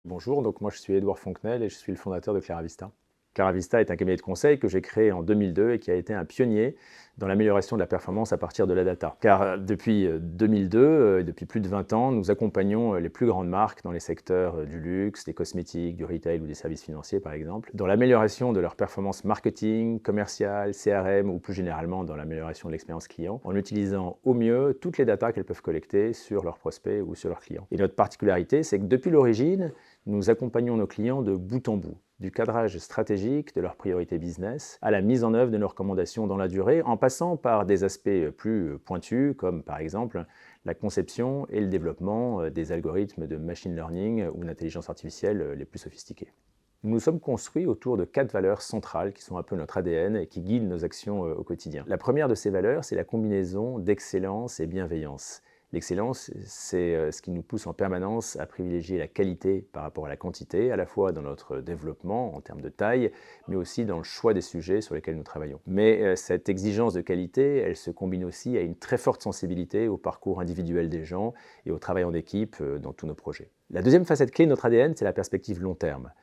Bonjour, donc moi je suis Édouard Fontenelle et je suis le fondateur de Claravista. Claravista est un cabinet de conseil que j'ai créé en 2002 et qui a été un pionnier dans l'amélioration de la performance à partir de la data. Car depuis 2002, depuis plus de 20 ans, nous accompagnons les plus grandes marques dans les secteurs du luxe, des cosmétiques, du retail ou des services financiers par exemple, dans l'amélioration de leur performance marketing, commerciale, CRM ou plus généralement dans l'amélioration de l'expérience client, en utilisant au mieux toutes les datas qu'elles peuvent collecter sur leurs prospects ou sur leurs clients. Et notre particularité, c'est que depuis l'origine, nous accompagnons nos clients de bout en bout, du cadrage stratégique de leurs priorités business à la mise en œuvre de nos recommandations dans la durée, en passant par des aspects plus pointus, comme par exemple la conception et le développement des algorithmes de machine learning ou d'intelligence artificielle les plus sophistiqués. Nous nous sommes construits autour de 4 valeurs centrales qui sont un peu notre ADN et qui guident nos actions au quotidien. La première de ces valeurs, c'est la combinaison d'excellence et bienveillance. L'excellence, c'est ce qui nous pousse en permanence à privilégier la qualité par rapport à la quantité, à la fois dans notre développement en termes de taille, mais aussi dans le choix des sujets sur lesquels nous travaillons. Mais cette exigence de qualité, elle se combine aussi à une très forte sensibilité au parcours individuel des gens et au travail en équipe dans tous nos projets. La deuxième facette clé de notre ADN, c'est la perspective long terme.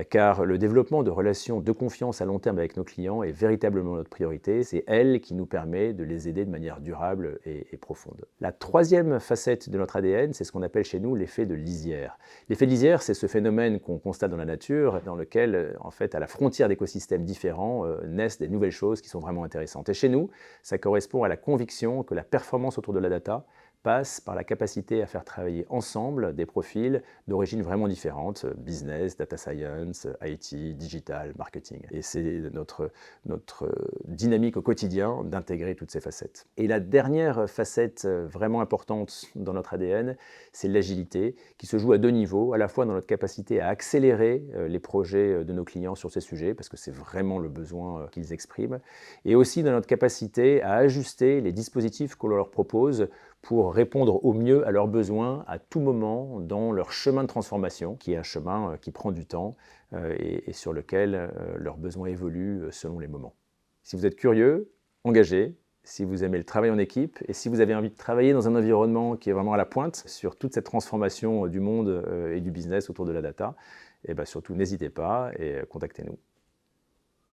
Car le développement de relations de confiance à long terme avec nos clients est véritablement notre priorité. C'est elle qui nous permet de les aider de manière durable et profonde. La troisième facette de notre ADN, c'est ce qu'on appelle chez nous l'effet de lisière. L'effet de lisière, c'est ce phénomène qu'on constate dans la nature, dans lequel, en fait, à la frontière d'écosystèmes différents, naissent des nouvelles choses qui sont vraiment intéressantes. Et chez nous, ça correspond à la conviction que la performance autour de la data passe par la capacité à faire travailler ensemble des profils d'origine vraiment différentes, business, data science, IT, digital, marketing. Et c'est notre dynamique au quotidien d'intégrer toutes ces facettes. Et la dernière facette vraiment importante dans notre ADN, c'est l'agilité, qui se joue à deux niveaux, à la fois dans notre capacité à accélérer les projets de nos clients sur ces sujets, parce que c'est vraiment le besoin qu'ils expriment, et aussi dans notre capacité à ajuster les dispositifs qu'on leur propose pour répondre au mieux à leurs besoins à tout moment dans leur chemin de transformation, qui est un chemin qui prend du temps et sur lequel leurs besoins évoluent selon les moments. Si vous êtes curieux, engagé, si vous aimez le travail en équipe et si vous avez envie de travailler dans un environnement qui est vraiment à la pointe sur toute cette transformation du monde et du business autour de la data, et bien surtout n'hésitez pas et contactez-nous.